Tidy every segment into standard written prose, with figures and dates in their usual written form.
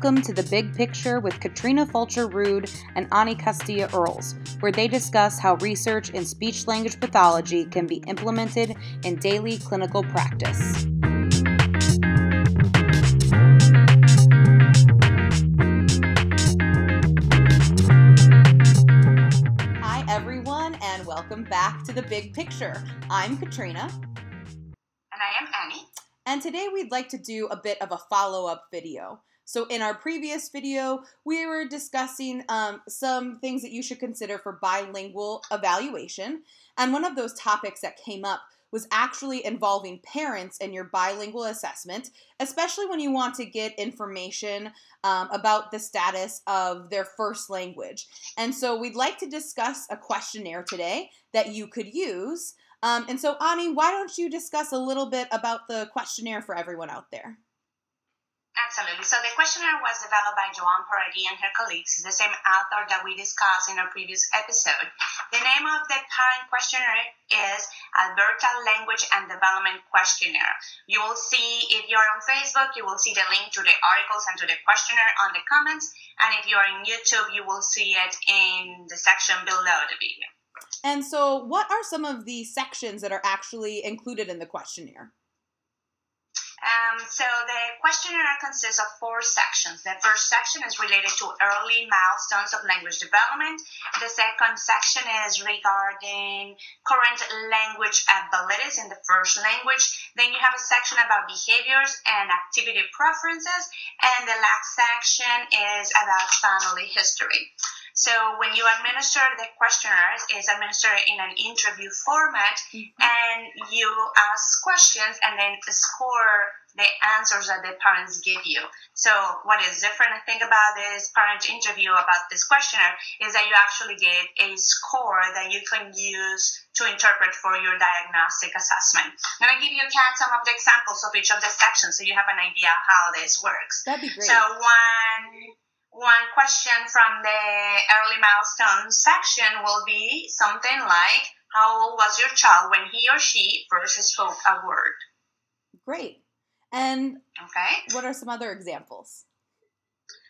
Welcome to The Big Picture with Katrina Fulcher-Ruud and Ani Castilla-Earls, where they discuss how research in speech-language pathology can be implemented in daily clinical practice. Hi, everyone, and welcome back to The Big Picture. I'm Katrina. And I am Annie. And today we'd like to do a bit of a follow-up video. So in our previous video, we were discussing some things that you should consider for bilingual evaluation. And one of those topics that came up was actually involving parents in your bilingual assessment, especially when you want to get information about the status of their first language. And so we'd like to discuss a questionnaire today that you could use. And so, Ani, why don't you discuss a little bit about the questionnaire for everyone out there? Absolutely. So the questionnaire was developed by Paradis and her colleagues, the same author that we discussed in our previous episode. The name of the parent questionnaire is Alberta Language and Development Questionnaire. You will see, if you're on Facebook, you will see the link to the articles and to the questionnaire on the comments. And if you're on YouTube, you will see it in the section below the video. And so what are some of the sections that are actually included in the questionnaire? So the questionnaire consists of 4 sections. The first section is related to early milestones of language development. The second section is regarding current language abilities in the first language. Then you have a section about behaviors and activity preferences. And the last section is about family history. So when you administer the questionnaire, it's administered in an interview format, and you ask questions and then score the answers that the parents give you. So what is different, I think, about this parent interview, about this questionnaire, is that you actually get a score that you can use to interpret for your diagnostic assessment. I'm going to give you, Kat, some of the examples of each of the sections so you have an idea of how this works. That'd be great. So one question from the early milestones section will be something like, how old was your child when he or she first spoke a word? Great. And okay, what are some other examples?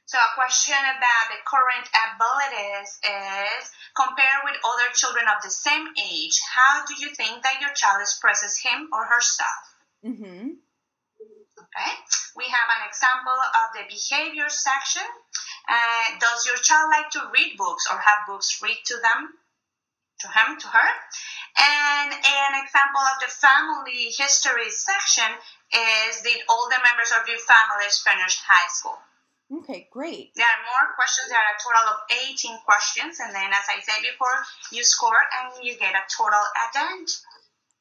So a question about the current abilities is, compared with other children of the same age, how do you think that your child expresses him or herself? Mm-hmm. Okay, we have an example of the behavior section. Does your child like to read books or have books read to them, to him, to her? And an example of the family history section is, did all the members of your family finish high school? Okay, great. There are more questions. There are a total of 18 questions. And then, as I said before, you score and you get a total at the end.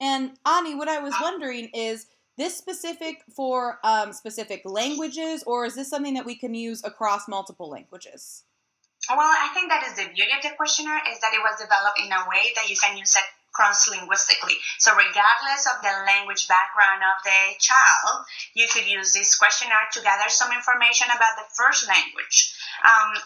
And Ani, what I was wondering is, this specific for specific languages, or is this something that we can use across multiple languages? Well, I think that is the beauty of the questionnaire, is that it was developed in a way that you can use it cross-linguistically. So regardless of the language background of the child, you could use this questionnaire to gather some information about the first language.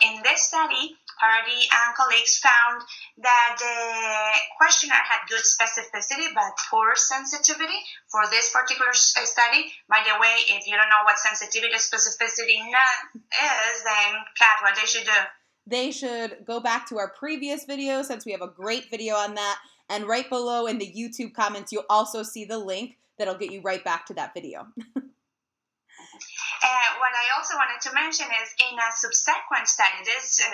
In this study, Paradis and colleagues found that the questionnaire had good specificity but poor sensitivity for this particular study. By the way, if you don't know what sensitivity or specificity is, then Kat, what they should do? They should go back to our previous video, since we have a great video on that. And right below in the YouTube comments, you'll also see the link that'll get you right back to that video. What I also wanted to mention is, in a subsequent study, this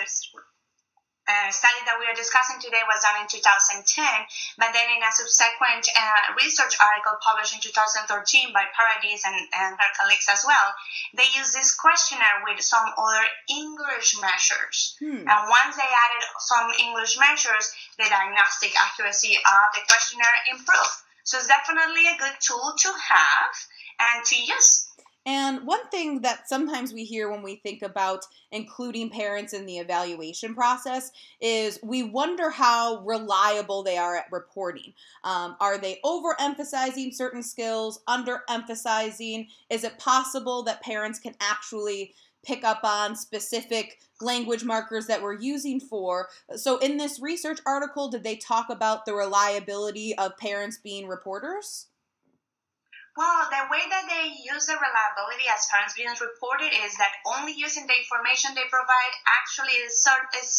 study that we are discussing today was done in 2010, but then in a subsequent research article published in 2013 by Paradis and her colleagues as well, they used this questionnaire with some other English measures. And once they added some English measures, the diagnostic accuracy of the questionnaire improved. So it's definitely a good tool to have and to use. And one thing that sometimes we hear when we think about including parents in the evaluation process is we wonder how reliable they are at reporting. Are they overemphasizing certain skills, underemphasizing? Is it possible that parents can actually pick up on specific language markers that we're using for? So in this research article, did they talk about the reliability of parents being reporters? Well, the way that they use the reliability as parents being reported is that only using the information they provide actually is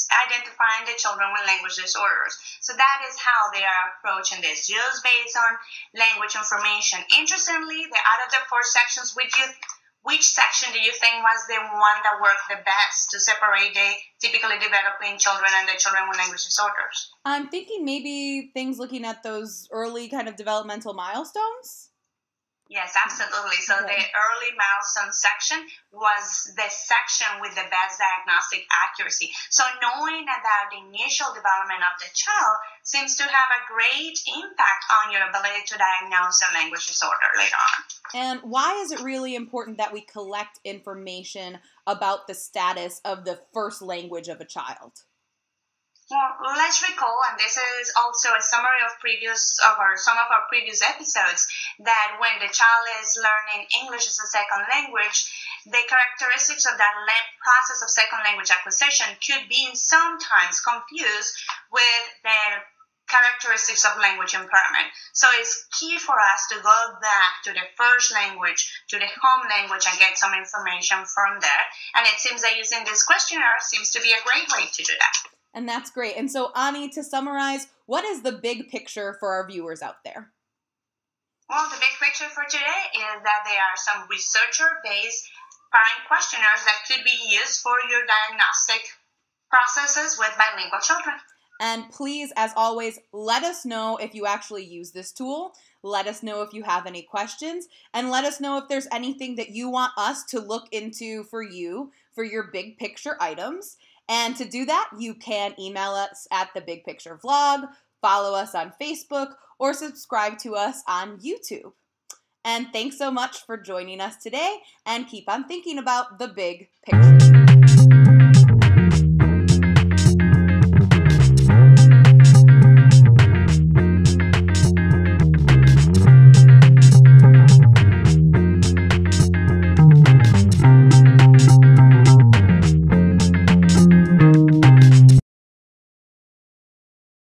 identifying the children with language disorders. So that is how they are approaching this, just based on language information. Interestingly, out of the 4 sections, which section do you think was the one that worked the best to separate the typically developing children and the children with language disorders? I'm thinking maybe things looking at those early kind of developmental milestones. Yes, absolutely. So the early milestone section was the section with the best diagnostic accuracy. So knowing about the initial development of the child seems to have a great impact on your ability to diagnose a language disorder later on. And why is it really important that we collect information about the status of the first language of a child? Well, let's recall, and this is also a summary of some of our previous episodes, that when the child is learning English as a second language, the characteristics of that process of second language acquisition could be sometimes confused with the characteristics of language impairment. So it's key for us to go back to the first language, to the home language, and get some information from there. And it seems that using this questionnaire seems to be a great way to do that. And that's great. And so, Ani, to summarize, what is the big picture for our viewers out there? Well, the big picture for today is that there are some researcher-based parent questionnaires that could be used for your diagnostic processes with bilingual children. And please, as always, let us know if you actually use this tool. Let us know if you have any questions. And let us know if there's anything that you want us to look into for you for your big picture items. And to do that, you can email us at The Big Picture Vlog, follow us on Facebook, or subscribe to us on YouTube. And thanks so much for joining us today, and keep on thinking about the big picture.